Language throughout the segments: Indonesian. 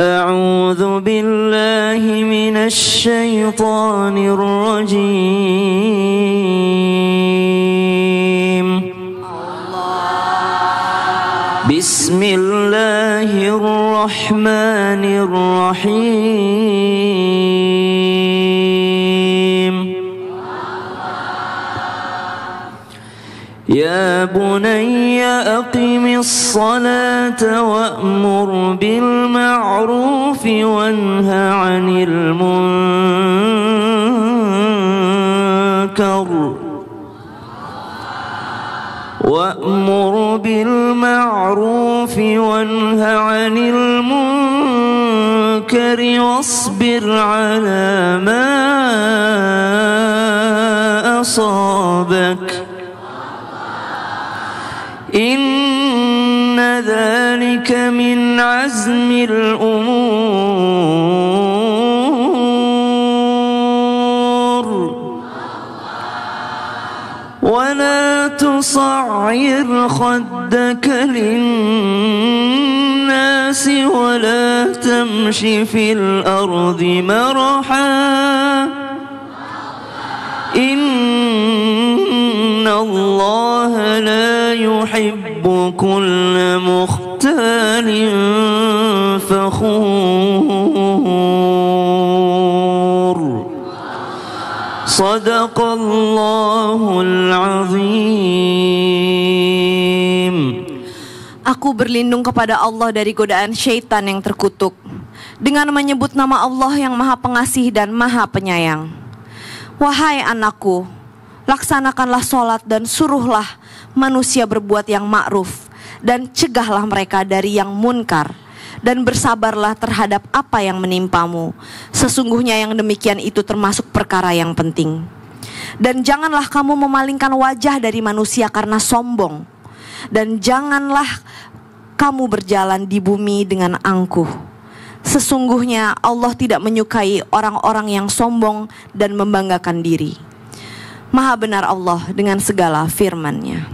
أعوذ بالله من الشيطان الرجيم بسم الله الرحمن الرحيم يا بني أقم الصلاة وأمر بالمعروف وانه عن المنكر وأمر بالمعروف وانه عن المنكر واصبر على ما أصابك إن ذلك من عزم الأمور ولا تصعر خدك للناس ولا تمش في الأرض مرحا إن الله لا يحب كل مختال فخور صدق الله العظيم. Aku berlindung kepada Allah dari godaan syaitan yang terkutuk dengan menyebut nama Allah yang Maha Pengasih dan Maha Penyayang. Wahai anakku, laksanakanlah sholat dan suruhlah manusia berbuat yang ma'ruf dan cegahlah mereka dari yang munkar dan bersabarlah terhadap apa yang menimpamu. Sesungguhnya yang demikian itu termasuk perkara yang penting. Dan janganlah kamu memalingkan wajah dari manusia karena sombong, dan janganlah kamu berjalan di bumi dengan angkuh. Sesungguhnya Allah tidak menyukai orang-orang yang sombong dan membanggakan diri. Maha benar Allah dengan segala firman-Nya.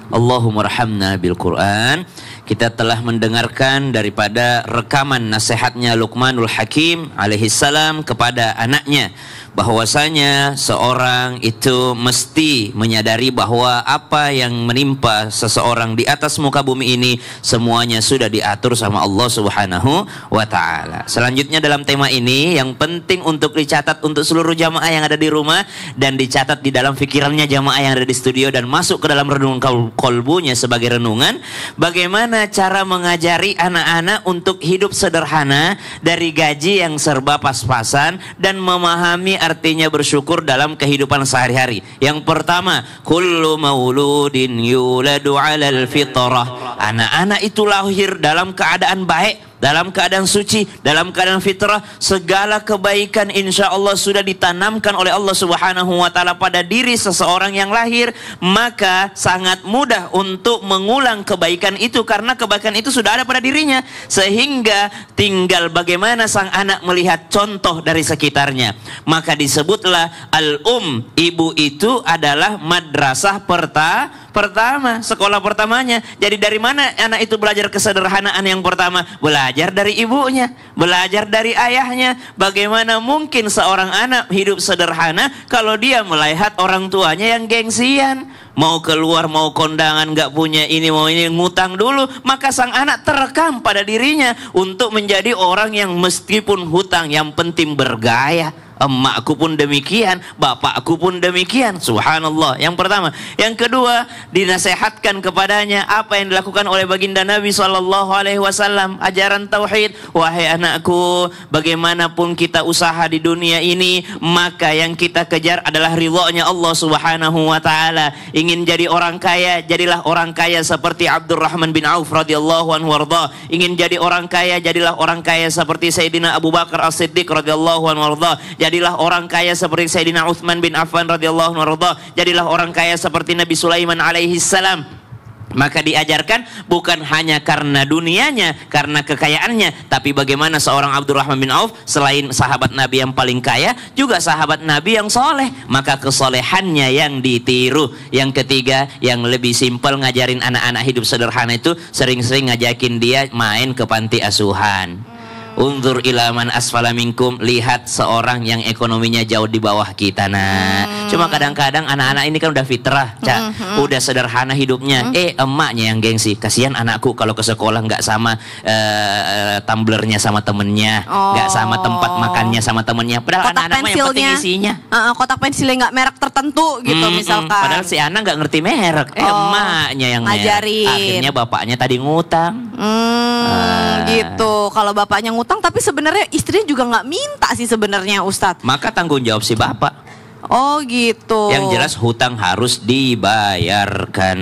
Allahumma rahamna bil Quran. Kita telah mendengarkan daripada rekaman nasihatnya Luqmanul Hakim alaihissalam kepada anaknya, bahwasanya seorang itu mesti menyadari bahwa apa yang menimpa seseorang di atas muka bumi ini semuanya sudah diatur sama Allah Subhanahu wa taala. Selanjutnya dalam tema ini yang penting untuk dicatat untuk seluruh jamaah yang ada di rumah dan dicatat di dalam fikirannya jamaah yang ada di studio dan masuk ke dalam renungan kolbunya sebagai renungan, bagaimana cara mengajari anak-anak untuk hidup sederhana dari gaji yang serba pas-pasan dan memahami artinya bersyukur dalam kehidupan sehari-hari. Yang pertama, kullu mauludin yuladu 'alal fitrah. Anak-anak itu lahir dalam keadaan baik, dalam keadaan suci, dalam keadaan fitrah. Segala kebaikan insya Allah sudah ditanamkan oleh Allah Subhanahu wa ta'ala pada diri seseorang yang lahir, maka sangat mudah untuk mengulang kebaikan itu karena kebaikan itu sudah ada pada dirinya, sehingga tinggal bagaimana sang anak melihat contoh dari sekitarnya. Maka disebutlah ibu itu adalah madrasah pertama, sekolah pertamanya. Jadi dari mana anak itu belajar kesederhanaan yang pertama? Belajar dari ibunya, belajar dari ayahnya. Bagaimana mungkin seorang anak hidup sederhana kalau dia melihat orang tuanya yang gengsian, mau keluar mau kondangan nggak punya ini mau ini, ngutang dulu. Maka sang anak terekam pada dirinya untuk menjadi orang yang meskipun hutang yang penting bergaya. Emakku pun demikian, bapakku pun demikian. Subhanallah. Yang pertama. Yang kedua, dinasehatkan kepadanya apa yang dilakukan oleh baginda Nabi SAW, ajaran tauhid. Wahai anakku, bagaimanapun kita usaha di dunia ini, maka yang kita kejar adalah ridhonya Allah Subhanahu wa ta'ala. Ingin jadi orang kaya, jadilah orang kaya seperti Abdurrahman bin Auf radhiyallahu anhu warda. Ingin jadi orang kaya, jadilah orang kaya seperti Sayyidina Abu Bakar As-Siddiq radhiyallahu anhu warda. Jadilah orang kaya seperti Sayyidina Utsman bin Affan radhiyallahu anhu warda. Jadilah orang kaya seperti Nabi Sulaiman alaihi salam. Maka diajarkan bukan hanya karena dunianya, karena kekayaannya, tapi bagaimana seorang Abdurrahman bin Auf selain sahabat Nabi yang paling kaya, juga sahabat Nabi yang soleh. Maka kesolehannya yang ditiru. Yang ketiga, yang lebih simpel, ngajarin anak-anak hidup sederhana itu sering-sering ngajakin dia main ke panti asuhan. Unzur ila man asfala minkum, lihat seorang yang ekonominya jauh di bawah kita. Cuma kadang-kadang anak-anak ini kan udah fitrah, udah sederhana hidupnya. Emaknya yang gengsi, kasihan anakku kalau ke sekolah nggak sama tumblernya sama temennya, nggak sama tempat makannya sama temennya. Padahal Kotak anak-anak yang penting isinya. Kotak pensilnya nggak merek tertentu gitu misalkan. Padahal si anak nggak ngerti merek, emaknya yang ngajarin. merek. Akhirnya bapaknya tadi ngutang. Gitu. Kalau bapaknya ngutang, tapi sebenarnya istrinya juga nggak minta sih sebenarnya, Ustadz. Maka tanggung jawab si bapak. Oh gitu. Yang jelas hutang harus dibayarkan.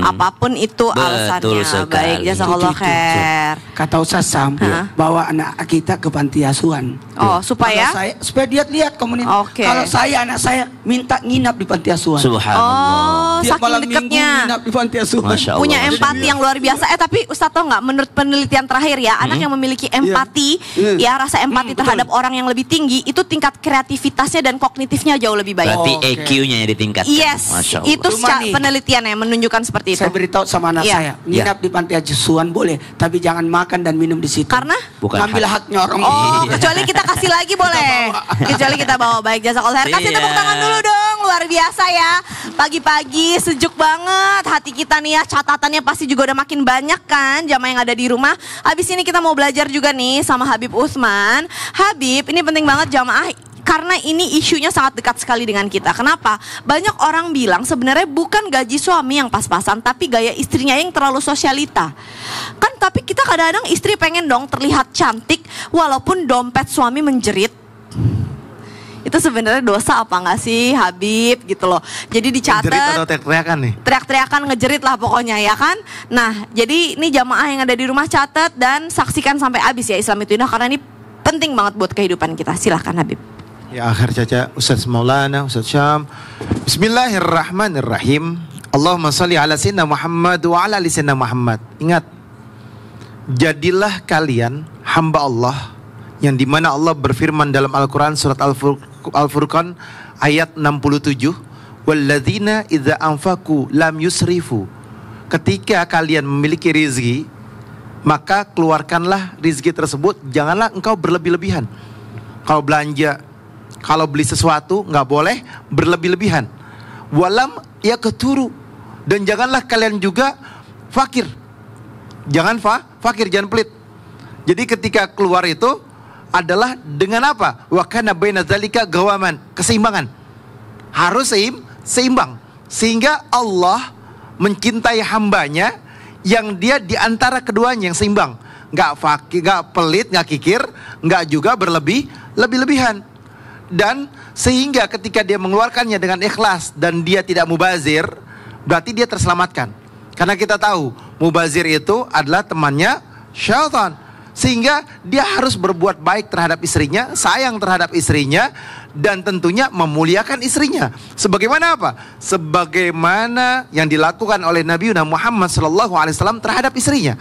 Apapun itu Betul alasannya. sekali. Baik, jazakallah khair. Kata Ustaz Sam, bawa anak kita ke panti asuhan. Oh, supaya Supaya dia lihat komunitas. Oke. Kalau anak saya minta nginap di panti asuhan. Subhanallah. Tiap saking malam minggu dekatnya. nginap di panti asuhan. Masya Allah. Punya empati yang luar biasa. Tapi Ustadz tau nggak, menurut penelitian terakhir ya, anak yang memiliki empati, ya rasa empati terhadap orang yang lebih tinggi, itu tingkat kreativitasnya dan kognitifnya jauh lebih baik. Berarti EQ-nya yang ditingkatkan. Yes, Masya Allah. itu Cuma nih, penelitiannya menunjukkan seperti itu. Saya beritahu sama anak Iya. saya, nginap di panti asuhan boleh, tapi jangan makan dan minum di situ. Karena Bukan ngambil hak. haknya orang. Oh, kecuali kita kasih lagi boleh. Kecuali kita bawa. Baik, jazakallah khair. Kasih Iya. tepuk tangan dulu dong. Luar biasa ya. Pagi-pagi sejuk banget hati kita nih ya. Catatannya pasti juga udah makin banyak kan jamaah yang ada di rumah. Habis ini kita mau belajar juga nih sama Habib Utsman. Habib, ini penting banget jamaah, karena ini isunya sangat dekat sekali dengan kita. Kenapa? Banyak orang bilang sebenarnya bukan gaji suami yang pas-pasan, tapi gaya istrinya yang terlalu sosialita. Kan tapi kita kadang-kadang istri pengen dong terlihat cantik walaupun dompet suami menjerit. Itu sebenarnya dosa apa nggak sih Habib gitu loh. Jadi dicatat. Jerit atau teriak-teriakan nih? Teriak-teriakan, ngejerit lah pokoknya ya kan. Nah jadi ini jamaah yang ada di rumah catat dan saksikan sampai habis ya Islam itu Indah, karena ini penting banget buat kehidupan kita. Silahkan Habib. Ya akhir caca Ustaz Maulana, Ustaz Syam. Bismillahirrahmanirrahim. Allahumma salli ala sayyidina Muhammad wa ala ali sayyidina Muhammad. Ingat, jadilah kalian hamba Allah, yang dimana Allah berfirman dalam Al-Quran surat Al-Furqan ayat 67, walladzina idza anfaqu lam yusrifu. Ketika kalian memiliki rizki, maka keluarkanlah rizki tersebut, janganlah engkau berlebih-lebihan. Kalau belanja, kalau beli sesuatu nggak boleh berlebih-lebihan. Walam ya keturu, dan janganlah kalian juga fakir. Jangan fakir, jangan pelit. Jadi ketika keluar itu adalah dengan apa? Wa kana baina dzalika gawaman, keseimbangan. Harus seimbang. Sehingga Allah mencintai hambanya yang dia di antara keduanya yang seimbang. Nggak fakir, nggak pelit, nggak kikir, nggak juga berlebih-lebihan. Dan sehingga ketika dia mengeluarkannya dengan ikhlas dan dia tidak mubazir, berarti dia terselamatkan. Karena kita tahu mubazir itu adalah temannya syaitan. Sehingga dia harus berbuat baik terhadap istrinya, sayang terhadap istrinya, dan tentunya memuliakan istrinya. Sebagaimana apa? Sebagaimana yang dilakukan oleh Nabi Muhammad SAW terhadap istrinya.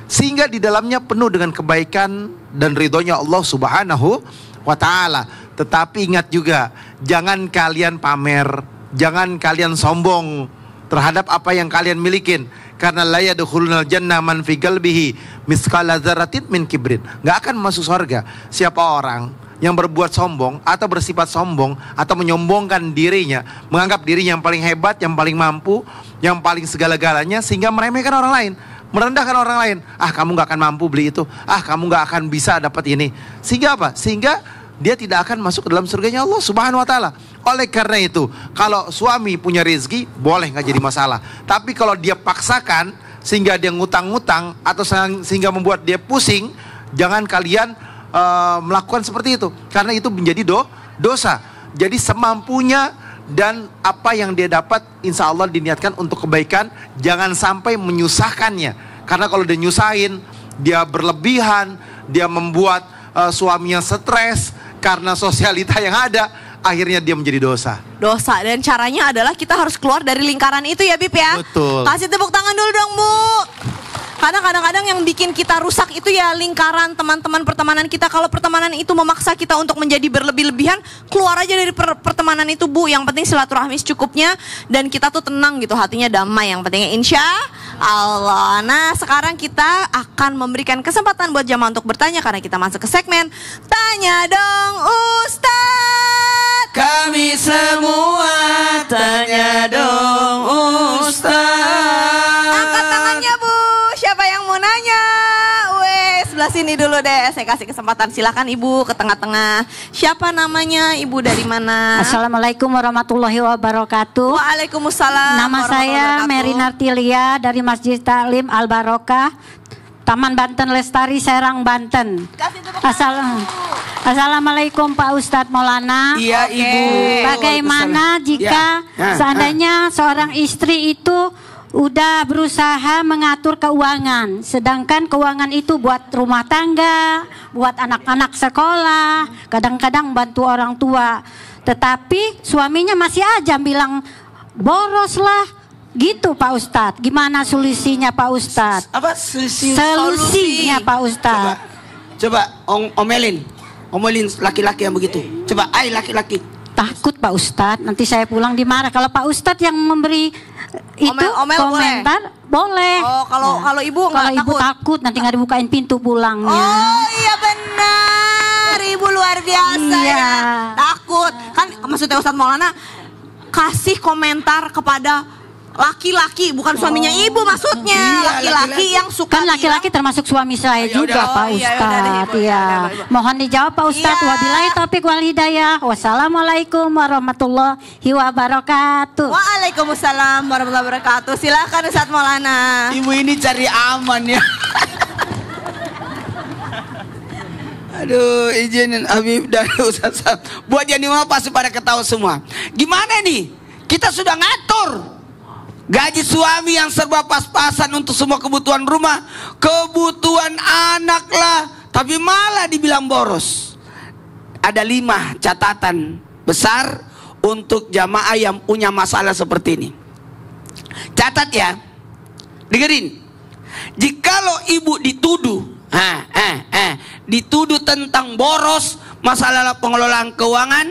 Sehingga di dalamnya penuh dengan kebaikan dan ridhonya Allah Subhanahu wa ta'ala. Tetapi ingat juga, jangan kalian pamer, jangan kalian sombong terhadap apa yang kalian milikin. Karena la yadkhulunal jannah man fi qalbihi misqala dzarratin min kibrin. Enggak akan masuk surga siapa orang yang berbuat sombong atau bersifat sombong atau menyombongkan dirinya, menganggap dirinya yang paling hebat, yang paling mampu, yang paling segala-galanya, sehingga meremehkan orang lain, merendahkan orang lain. Ah, kamu gak akan mampu beli itu. Ah, kamu gak akan bisa dapat ini. Sehingga apa? Sehingga dia tidak akan masuk ke dalam surganya Allah Subhanahu wa ta'ala. Oleh karena itu, kalau suami punya rezeki, boleh gak jadi masalah. Tapi kalau dia paksakan sehingga dia ngutang-ngutang atau sehingga membuat dia pusing, jangan kalian melakukan seperti itu. Karena itu menjadi dosa. Jadi semampunya dan apa yang dia dapat, insya Allah diniatkan untuk kebaikan. Jangan sampai menyusahkannya. Karena kalau dia nyusahin, dia berlebihan, dia membuat suaminya stres karena sosialita yang ada, akhirnya dia menjadi dosa. Dosa, dan caranya adalah kita harus keluar dari lingkaran itu ya Bib ya. Betul. Kasih tepuk tangan dulu dong Bu. Karena kadang-kadang yang bikin kita rusak itu ya lingkaran teman-teman pertemanan kita. Kalau pertemanan itu memaksa kita untuk menjadi berlebih-lebihan, keluar aja dari pertemanan itu Bu. Yang penting silaturahmi secukupnya dan kita tuh tenang gitu, hatinya damai. Yang pentingnya insya Allah. Nah sekarang kita akan memberikan kesempatan buat jamaah untuk bertanya karena kita masuk ke segmen Tanya Dong Ustadz. Kami semua tanya dong Ustaz. Angkat tangannya Bu. Siapa yang mau nanya? Weh, sebelah sini dulu deh. Saya kasih kesempatan. Silakan Ibu ke tengah-tengah. Siapa namanya? Ibu dari mana? Assalamualaikum warahmatullahi wabarakatuh. Waalaikumsalam. Nama saya Mary Nartilia dari Masjid Taklim Al Barokah, Taman Banten Lestari, Serang, Banten. Kasih tepuk tangan. Assalamualaikum Pak Ustadz Maulana. Iya Ibu. Bagaimana jika seandainya seorang istri itu udah berusaha mengatur keuangan, sedangkan keuangan itu buat rumah tangga, buat anak-anak sekolah, kadang-kadang bantu orang tua, tetapi suaminya masih aja bilang boros lah, gitu Pak Ustadz. Gimana solusinya Pak Ustadz? Apa solusi? Solusinya Pak Ustadz. Coba omelin laki-laki yang begitu. Coba, laki-laki. Takut Pak Ustadz, nanti saya pulang dimarah. Kalau Pak Ustadz yang memberi itu Omel komentar boleh. Oh, kalau Ibu Kalau nggak Ibu takut nanti nggak dibukain pintu pulangnya. Oh iya benar, Ibu luar biasa Iya. ya. Takut kan, maksudnya Ustadz Maulana kasih komentar kepada laki-laki, bukan suaminya Ibu maksudnya. Iya, Laki-laki yang suka Kan laki-laki termasuk suami saya juga Pak Oh, iya, Ustadz. yaudah deh, Ibu. Iya. Yaudah, Ibu. Mohon dijawab Pak Ustadz. Iya. Wabillahi taufiq wal hidayah. Wassalamualaikum warahmatullahi wabarakatuh. Waalaikumsalam warahmatullahi wabarakatuh. Silakan Ustadz Maulana. Ibu ini cari aman ya. Aduh, izinin Habib dan Ustaz. Buat jadi mau pasti pada ketawa semua. Gimana nih? Kita sudah ngatur gaji suami yang serba pas-pasan untuk semua kebutuhan rumah, kebutuhan anak lah, tapi malah dibilang boros. Ada 5 catatan besar untuk jamaah yang punya masalah seperti ini. Catat ya, dengerin. Jikalau ibu dituduh, dituduh tentang boros masalah pengelolaan keuangan,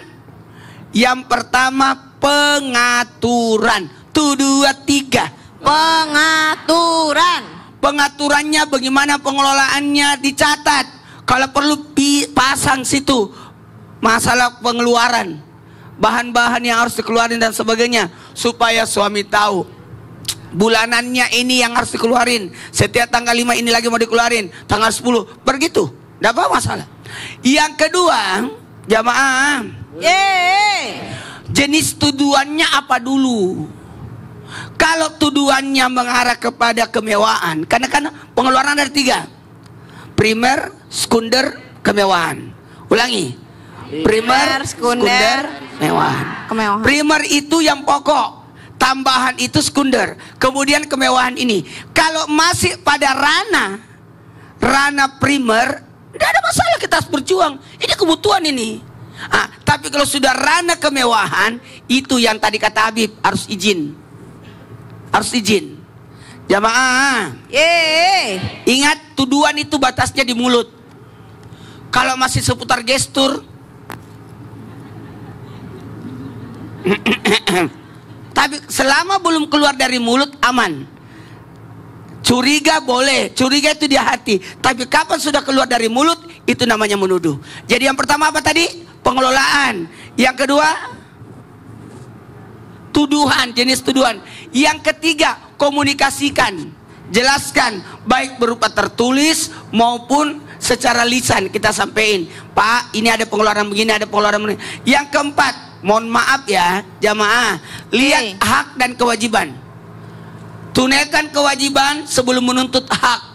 yang pertama pengaturan. 2, 3. Pengaturan. Pengaturannya bagaimana pengelolaannya dicatat. Kalau perlu pasang situ masalah pengeluaran, bahan-bahan yang harus dikeluarin dan sebagainya, supaya suami tahu bulanannya ini yang harus dikeluarin, setiap tanggal 5 ini lagi mau dikeluarin, tanggal 10 begitu, tidak apa masalah. Yang kedua, jamaah, jenis tuduhannya apa dulu? Kalau tuduhannya mengarah kepada kemewahan, karena kan pengeluaran ada 3, primer, sekunder, kemewahan. Ulangi, primer, sekunder, kemewahan. Primer itu yang pokok, tambahan itu sekunder, kemudian kemewahan ini. Kalau masih pada ranah primer, tidak ada masalah, kita harus berjuang. Ini kebutuhan ini. Tapi kalau sudah ranah kemewahan, itu yang tadi kata Habib, harus izin. Harus izin. Jamaah, ingat tuduhan itu batasnya di mulut. Kalau masih seputar gestur, tapi selama belum keluar dari mulut aman. Curiga boleh, curiga itu di hati. Tapi kapan sudah keluar dari mulut, itu namanya menuduh. Jadi yang pertama apa tadi? Pengelolaan. Yang kedua, tuduhan, jenis tuduhan. Yang ketiga, komunikasikan, jelaskan, baik berupa tertulis maupun secara lisan kita sampaikan. Pak, ini ada pengeluaran begini, ada pengeluaran begini. Yang keempat, mohon maaf ya jamaah, lihat hak dan kewajiban. Tunaikan kewajiban sebelum menuntut hak.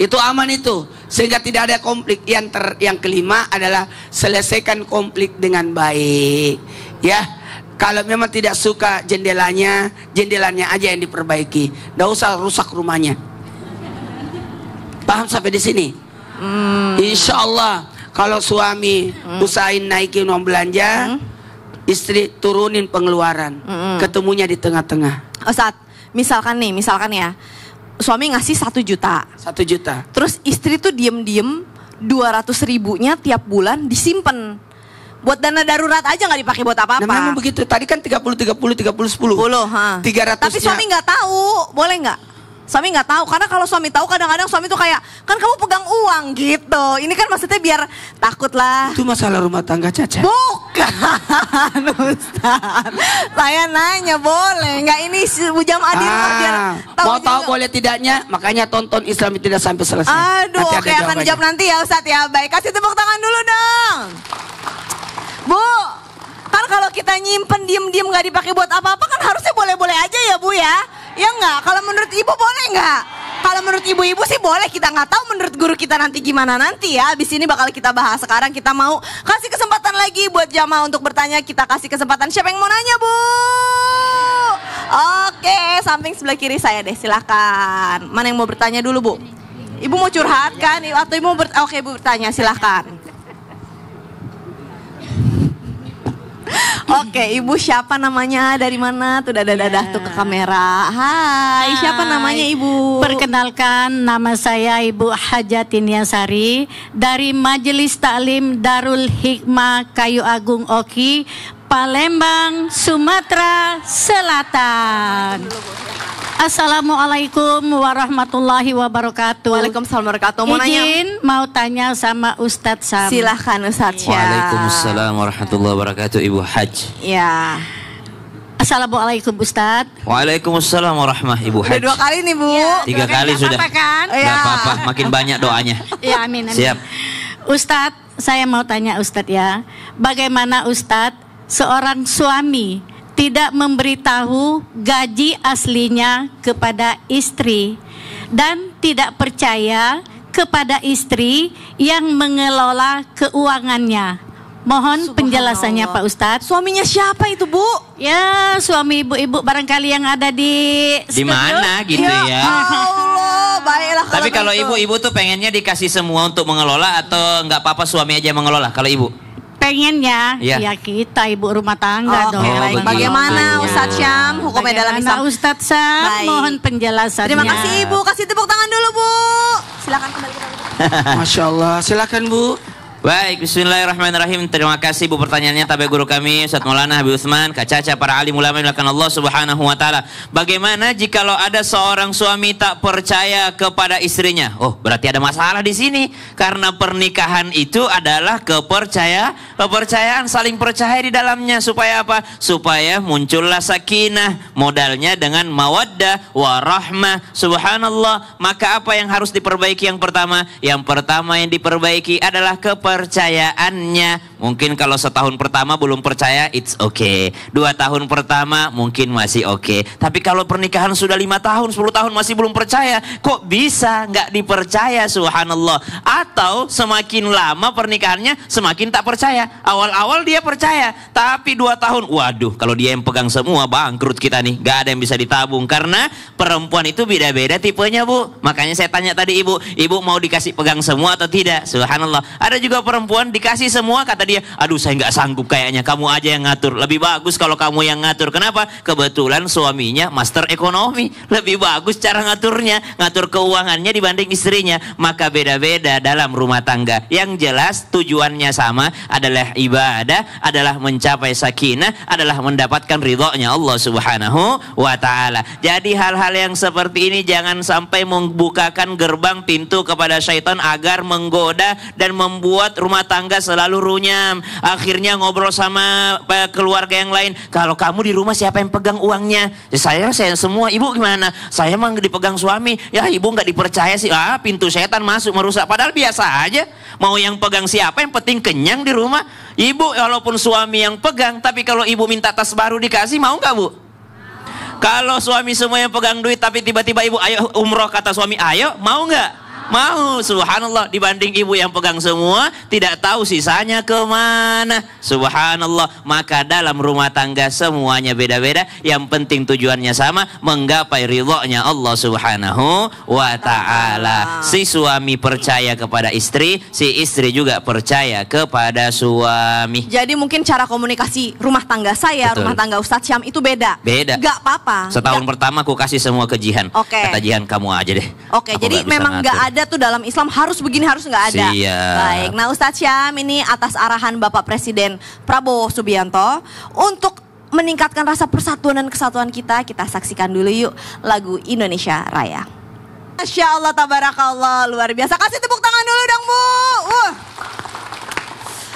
Itu aman itu, sehingga tidak ada konflik. Yang kelima adalah selesaikan konflik dengan baik. Ya. Kalau memang tidak suka jendelanya aja yang diperbaiki. Nggak usah rusak rumahnya. Paham sampai di sini? Insya Allah kalau suami usahain naikin uang belanja, istri turunin pengeluaran, ketemunya di tengah-tengah. Ustadz, misalkan ya, suami ngasih 1 juta. 1 juta. Terus istri tuh diem-diem 200 ribunya tiap bulan disimpan. Buat dana darurat aja, nggak dipakai buat apa-apa. Nah, memang begitu. Tadi kan 30, 10. 300. Tapi suami nggak tahu, boleh nggak? Suami nggak tahu, karena kalau suami tahu kadang-kadang suami tuh kayak, kan kamu pegang uang gitu. Ini kan maksudnya biar takut lah. Itu masalah rumah tangga, Caca. Bukan, Ustaz. Saya nanya boleh nggak ini jam adil biar mau juga. tahu boleh tidaknya, makanya tonton Islam tidak sampai selesai. Aduh, Nanti oke, ada akan jawabannya. dijawab nanti ya Ustaz ya. Baik, kasih tepuk tangan dulu dong. Bu, kan kalau kita nyimpen diem-diem nggak dipakai buat apa-apa kan harusnya boleh-boleh aja ya Bu ya. Ya nggak? Kalau menurut Ibu boleh nggak? Kalau menurut ibu-ibu sih boleh, kita nggak tahu menurut guru kita nanti gimana nanti ya. Abis ini bakal kita bahas. Sekarang kita mau kasih kesempatan lagi buat jamaah untuk bertanya. Kita kasih kesempatan. Siapa yang mau nanya Bu? Oke, samping sebelah kiri saya deh, silakan. Mana yang mau bertanya dulu Bu? Ibu mau curhat kan? Atau ibu mau Oke, Ibu bertanya, silakan. Oke, Ibu siapa namanya? Dari mana? Tuh dadah-dadah tuh ke kamera. Hai, siapa namanya Ibu? Perkenalkan, nama saya Ibu Hajatin Yasari dari Majelis Taklim Darul Hikmah Kayu Agung Oki, Palembang, Sumatera Selatan. Assalamualaikum warahmatullahi wabarakatuh. Waalaikumsalam warahmatullahi wabarakatuh. Izin mau tanya sama Ustadz Sam. Silahkan Ustadz Syam. Waalaikumsalam warahmatullahi wabarakatuh, Ibu Haj. Ya. Assalamualaikum Ustadz. Waalaikumsalam warahmatullahi Ibu Haj. Udah 2 kali nih Bu. Ya, 3 kali nggak sudah. apa-apa kan? Nggak Ya. apa-apa, makin banyak doanya. Ya, amin, amin. Siap. Ustadz, saya mau tanya Ustadz ya, bagaimana Ustadz seorang suami tidak memberitahu gaji aslinya kepada istri dan tidak percaya kepada istri yang mengelola keuangannya? Mohon penjelasannya Pak Ustadz. Suaminya siapa itu Bu? Ya, suami ibu-ibu barangkali yang ada di mana gitu ya. Allah, baiklah Tapi kalau gitu. ibu-ibu tuh pengennya dikasih semua untuk mengelola atau nggak apa-apa suami aja yang mengelola kalau ibu? pengennya Iya. ya kita ibu rumah tangga Oke, dong. baik. begitu. Bagaimana Ustadz Syam hukumnya dalam Islam? Ustadz Syam, Baik. mohon penjelasannya. Terima kasih Ibu, kasih tepuk tangan dulu Bu. Silakan kembali ke Masya Allah, silakan Bu. Baik, bismillahirrahmanirrahim. Terima kasih Bu pertanyaannya tabe guru kami Ustaz Maulana Habib Utsman, Kak Caca, para alim ulama yang dimuliakan Allah Subhanahu wa taala. Bagaimana jikalau ada seorang suami tak percaya kepada istrinya? Oh, berarti ada masalah di sini. Karena pernikahan itu adalah kepercayaan, saling percaya di dalamnya supaya apa? Supaya muncullah sakinah, modalnya dengan mawaddah warahmah. Subhanallah. Maka apa yang harus diperbaiki yang pertama? Yang pertama yang diperbaiki adalah kepercayaannya. Mungkin kalau setahun pertama belum percaya, it's okay. 2 tahun pertama mungkin masih okay. Tapi kalau pernikahan sudah 5 tahun, 10 tahun masih belum percaya, kok bisa nggak dipercaya? Subhanallah. Atau semakin lama pernikahannya semakin tak percaya. Awal-awal dia percaya, tapi 2 tahun, waduh, kalau dia yang pegang semua bangkrut kita nih, nggak ada yang bisa ditabung. Karena perempuan itu beda-beda tipenya Bu. Makanya saya tanya tadi ibu mau dikasih pegang semua atau tidak? Subhanallah. Ada juga perempuan dikasih semua, kata dia, aduh saya nggak sanggup kayaknya, kamu aja yang ngatur. Lebih bagus kalau kamu yang ngatur. Kenapa? Kebetulan suaminya master ekonomi, lebih bagus cara ngaturnya, ngatur keuangannya dibanding istrinya. Maka beda-beda dalam rumah tangga. Yang jelas tujuannya sama, adalah ibadah, adalah mencapai sakinah, adalah mendapatkan ridhonya Allah Subhanahu wa taala. Jadi hal-hal yang seperti ini jangan sampai membukakan gerbang pintu kepada syaitan agar menggoda dan membuat rumah tangga selalu runyam. Akhirnya ngobrol sama keluarga yang lain, kalau kamu di rumah siapa yang pegang uangnya? Ya, saya semua. Ibu gimana? Saya emang dipegang suami. Ya ibu nggak dipercaya sih. Pintu setan masuk merusak. Padahal biasa aja. Mau yang pegang siapa, yang penting kenyang di rumah. Ibu walaupun suami yang pegang, tapi kalau ibu minta tas baru dikasih, mau nggak Bu? Kalau suami semua yang pegang duit, tapi tiba-tiba ibu ayo umroh, kata suami ayo, mau nggak? Mau, subhanallah. Dibanding ibu yang pegang semua, tidak tahu sisanya kemana. Subhanallah. Maka dalam rumah tangga semuanya beda-beda. Yang penting tujuannya sama, menggapai ridhonya Allah subhanahu wa ta'ala. Si suami percaya kepada istri, si istri juga percaya kepada suami. Jadi mungkin cara komunikasi rumah tangga saya, Betul. rumah tangga Ustadz Syam itu beda. Beda. Gak apa-apa. Setahun pertama aku kasih semua ke Jihan. Oke. Kata Jihan, kamu aja deh. Oke, Aku jadi nggak bisa memang ngatur. nggak ada tuh dalam Islam harus begini harus nggak ada. Siap. Baik, nah Ustadz Syam ini atas arahan Bapak Presiden Prabowo Subianto untuk meningkatkan rasa persatuan dan kesatuan kita saksikan dulu yuk lagu Indonesia Raya. Masya Allah, tabarakallah, luar biasa. Kasih tepuk tangan dulu dong Bu.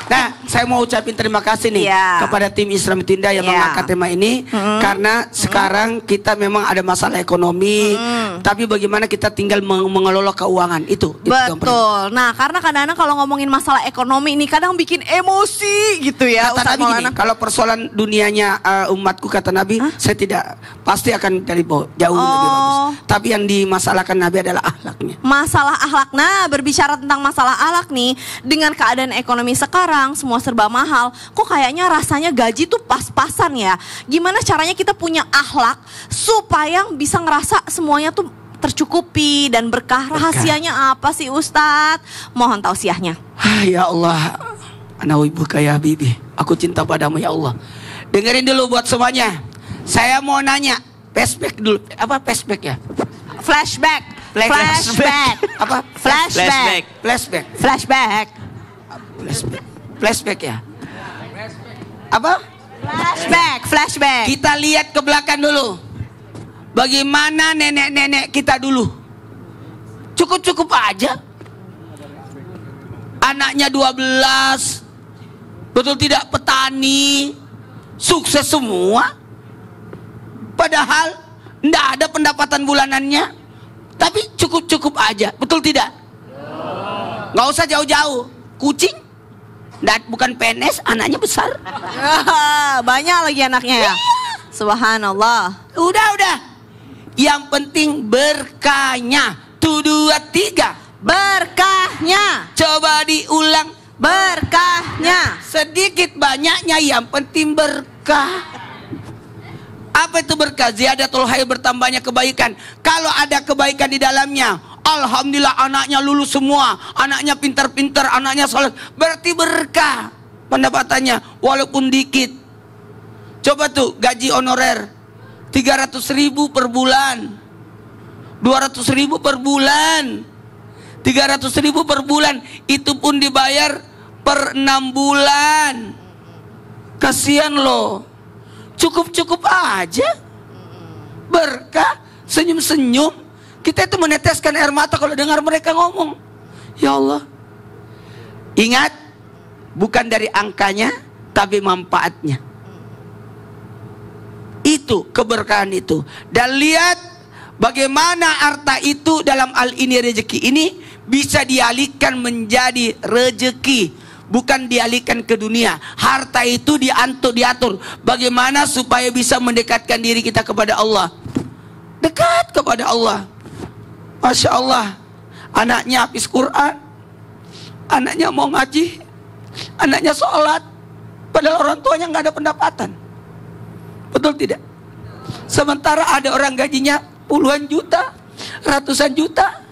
Nah, saya mau ucapin terima kasih nih Iya. kepada tim Islam Tinda yang Iya. mengangkat tema ini karena sekarang kita memang ada masalah ekonomi, tapi bagaimana kita tinggal mengelola keuangan itu yang penting. Betul. Nah, karena kadang-kadang kalau ngomongin masalah ekonomi ini kadang bikin emosi gitu ya. Kata Ustadz Nabi gini, Maulana. kalau persoalan dunianya umatku kata Nabi, saya tidak pasti akan dari jauh lebih bagus. Tapi yang dimasalahkan Nabi adalah akhlaknya. Masalah akhlak. Nah, berbicara tentang masalah akhlak nih, dengan keadaan ekonomi sekarang semua serba mahal, kok kayaknya rasanya gaji tuh pas-pasan ya. Gimana caranya kita punya akhlak supaya bisa ngerasa semuanya tuh tercukupi dan berkah. Rahasianya apa sih Ustadz? Mohon tausiahnya. Ya Allah, ana ibuka ya Bibi, aku cinta padamu ya Allah. Dengerin dulu buat semuanya. Saya mau nanya, flashback dulu. Apa flashback ya? Flashback. Flashback. Apa? Flashback. Flashback. Flashback. Flashback ya. Apa? Flashback. Kita lihat ke belakang dulu. Bagaimana nenek-nenek kita dulu? Cukup-cukup aja. Anaknya 12. Betul tidak, petani. Sukses semua. Padahal tidak ada pendapatan bulanannya. Tapi cukup-cukup aja. Betul tidak? Nggak usah jauh-jauh. Kucing bukan PNS, anaknya besar. Banyak lagi anaknya ya. Subhanallah. Udah. Yang penting berkahnya. 1, 2, 3. Berkahnya. Coba diulang. Berkahnya. Sedikit banyaknya yang penting berkah. Apa itu berkah? Ziyadatul khair, bertambahnya kebaikan. Kalau ada kebaikan di dalamnya, alhamdulillah anaknya lulus semua, anaknya pintar-pintar, anaknya soleh, berarti berkah pendapatannya walaupun dikit. Coba tuh gaji honorer 300.000 per bulan, 200.000 per bulan, 300.000 per bulan, itu pun dibayar per 6 bulan. Kasihan loh. Cukup-cukup aja. Berkah, senyum-senyum. Kita itu meneteskan air mata kalau dengar mereka ngomong. Ya Allah. Ingat, bukan dari angkanya, tapi manfaatnya. Itu keberkahan itu. Dan lihat bagaimana harta itu dalam hal ini rezeki ini bisa dialihkan menjadi rezeki. Bukan dialihkan ke dunia. Harta itu diatur. Bagaimana supaya bisa mendekatkan diri kita kepada Allah. Dekat kepada Allah. Masya Allah. Anaknya habis Quran. Anaknya mau ngaji. Anaknya sholat. Padahal orang tuanya nggak ada pendapatan. Betul tidak? Sementara ada orang gajinya puluhan juta, ratusan juta,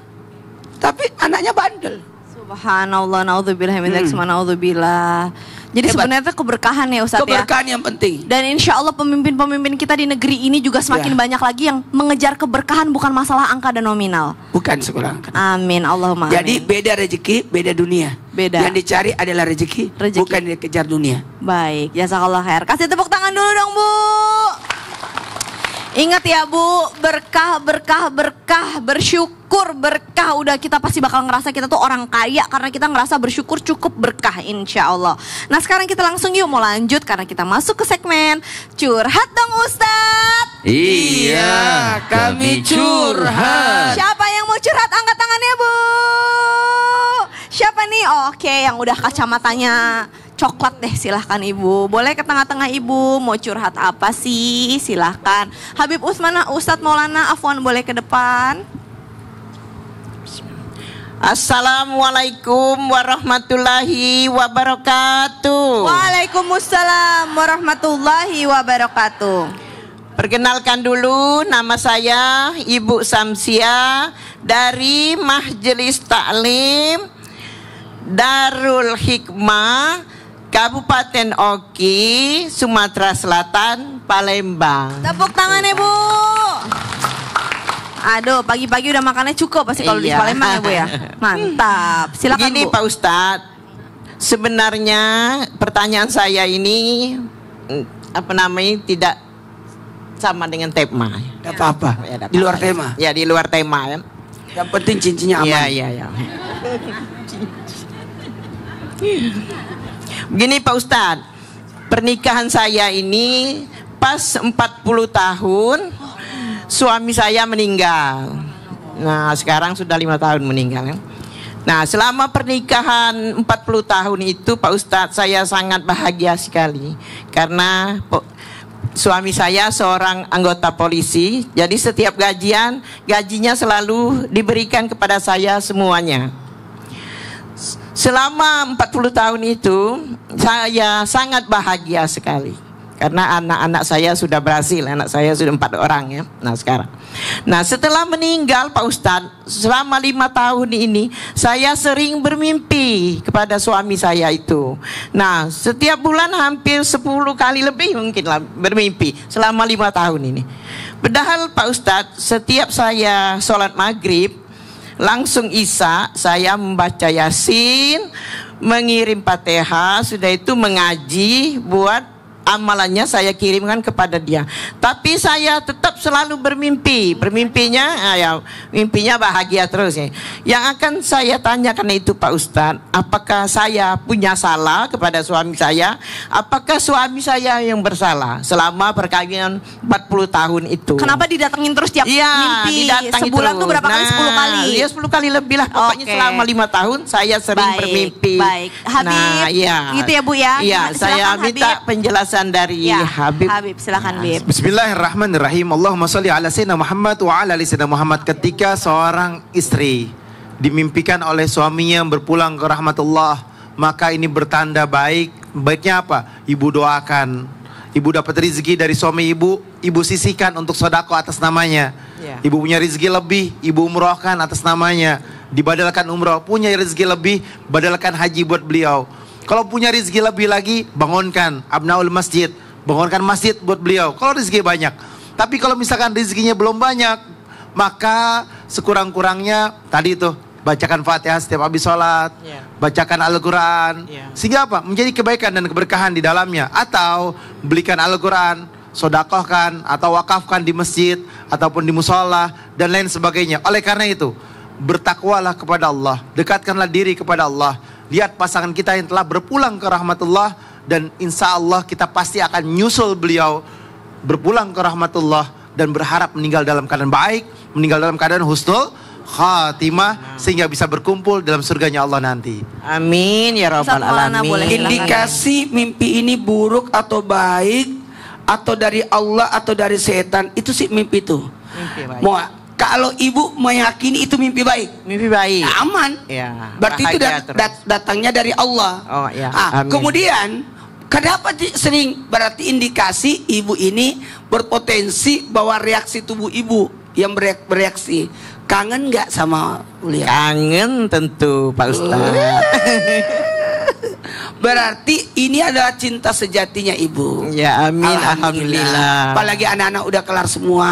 tapi anaknya bandel. Subhanallah, naudzubillah min dzalik, naudzubillah. Jadi sebenarnya keberkahan ya Ustadz ya. Keberkahan yang penting. Dan insya Allah pemimpin-pemimpin kita di negeri ini juga semakin banyak lagi yang mengejar keberkahan, bukan masalah angka dan nominal. Bukan sekolah angka. Amin, Allahumma amin. Jadi beda rezeki, beda dunia. Beda. Yang dicari adalah rezeki, bukan dikejar dunia. Baik, jazakallah khair. Kasih tepuk tangan dulu dong Bu. Ingat ya Bu, berkah, bersyukur, berkah. Udah kita pasti bakal ngerasa kita tuh orang kaya karena kita ngerasa bersyukur cukup berkah insya Allah. Nah sekarang kita langsung yuk mau lanjut karena kita masuk ke segmen Curhat Dong Ustadz. Iya, kami curhat. Siapa yang mau curhat? Angkat tangannya Bu. Siapa nih? Oke, yang udah kacamatanya coklat deh, silahkan Ibu. Boleh ke tengah-tengah Ibu, mau curhat apa sih? Silahkan. Habib Utsman, Ustadz Maulana, afwan boleh ke depan. Assalamualaikum warahmatullahi wabarakatuh. Waalaikumsalam warahmatullahi wabarakatuh. Perkenalkan dulu, nama saya Ibu Samsia dari Majelis Taklim Darul Hikmah Kabupaten Oki, Sumatera Selatan, Palembang. Tepuk tangan Bu. Aduh, pagi-pagi udah makannya cukup pasti kalau di Iya. Palembang ya Bu ya. Mantap. Silakan Gini Bu. Pak Ustadz, sebenarnya pertanyaan saya ini tidak sama dengan tema. Tidak apa-apa. Ya, Di luar tema. Ya, di luar tema ya. Yang penting cincinnya aman. Iya. Begini Pak Ustadz, pernikahan saya ini pas 40 tahun suami saya meninggal. Nah sekarang sudah 5 tahun meninggal. Nah selama pernikahan 40 tahun itu Pak Ustadz, saya sangat bahagia sekali. Karena suami saya seorang anggota polisi. Jadi setiap gajinya selalu diberikan kepada saya semuanya. Selama 40 tahun itu saya sangat bahagia sekali. Karena anak-anak saya sudah berhasil. Anak saya sudah 4 orang ya. Nah sekarang. Nah setelah meninggal Pak Ustadz, selama 5 tahun ini saya sering bermimpi kepada suami saya itu. Nah setiap bulan hampir 10 kali lebih mungkin lah bermimpi selama 5 tahun ini. Padahal Pak Ustadz, setiap saya sholat maghrib langsung isya saya membaca Yasin, mengirim Fatihah, sudah itu mengaji, buat amalannya saya kirimkan kepada dia. Tapi saya tetap selalu bermimpi. Mimpinya bahagia terus ya. Yang akan saya tanyakan itu Pak Ustadz, apakah saya punya salah kepada suami saya? Apakah suami saya yang bersalah selama perkawinan 40 tahun itu? Kenapa didatengin terus tiap mimpi? Sebulan tuh berapa kali? 10 kali? Ya 10 kali lebih lah. Pokoknya selama 5 tahun saya sering bermimpi. Baik. Habib, gitu ya Bu ya? Iya, saya minta penjelasan dari Habib. Habib, silakan Habib. Bismillahirrahmanirrahim. Allahumma sholli ala sayyidina Muhammad wa ala ali sayyidina Muhammad. Ketika seorang istri dimimpikan oleh suaminya berpulang ke rahmatullah, maka ini bertanda baik. Baiknya apa? Ibu doakan. Ibu dapat rezeki dari suami ibu, ibu sisihkan untuk sedekah atas namanya. Ibu punya rezeki lebih, ibu umrohkan atas namanya. Dibadalkan umroh. Punya rezeki lebih, badalkan haji buat beliau. Kalau punya rezeki lebih lagi, bangunkan abnaul masjid, bangunkan masjid buat beliau. Kalau rezeki banyak. Tapi kalau misalkan rezekinya belum banyak, maka sekurang-kurangnya tadi itu bacakan Fatihah setiap habis sholat, bacakan Al-Quran, sehingga apa? Menjadi kebaikan dan keberkahan di dalamnya. Atau belikan Al-Quran, sodakohkan atau wakafkan di masjid ataupun di musola dan lain sebagainya. Oleh karena itu, bertakwalah kepada Allah, dekatkanlah diri kepada Allah. Lihat pasangan kita yang telah berpulang ke rahmatullah, dan insya Allah kita pasti akan nyusul beliau berpulang ke rahmatullah dan berharap meninggal dalam keadaan baik, meninggal dalam keadaan husnul khatimah, sehingga bisa berkumpul dalam surganya Allah nanti. Amin ya rabbal alamin. Indikasi mimpi ini buruk atau baik, atau dari Allah atau dari setan, itu sih mimpi itu. Mau kalau ibu meyakini itu mimpi baik, mimpi baik, aman. Ya, berarti itu datangnya dari Allah. Oh ya. Kemudian kenapa sering berarti indikasi ibu ini berpotensi bahwa reaksi tubuh ibu yang bereaksi. Kangen nggak sama beliau? Kangen tentu Pak Ustadz. Berarti ini adalah cinta sejatinya ibu. Ya amin, alhamdulillah. Apalagi anak-anak udah kelar semua,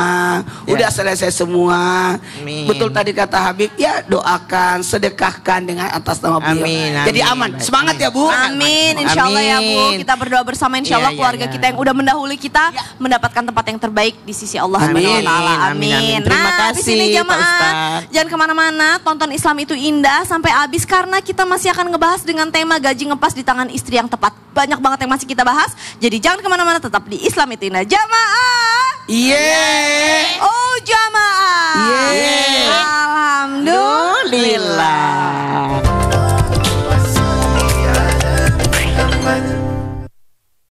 udah selesai semua. Amin. Betul tadi kata Habib, ya doakan, sedekahkan dengan atas nama beliau. Amin, jadi amin. Aman. Semangat ya Bu. Amin, insya Allah ya Bu. Kita berdoa bersama, insya Allah keluarga kita yang udah mendahului kita mendapatkan tempat yang terbaik di sisi Allah Amin. Amin. Terima Nah, kasih di sini Pak jamaah, Ustadz. jangan kemana-mana, tonton Islam itu indah sampai habis karena kita masih akan ngebahas dengan tema gaji ngepas di tangan istri yang tepat. Banyak banget yang masih kita bahas. Jadi jangan kemana-mana, tetap di Islam itu indah. Jamaah. Iya. Oh jamaah. Iya. Alhamdulillah.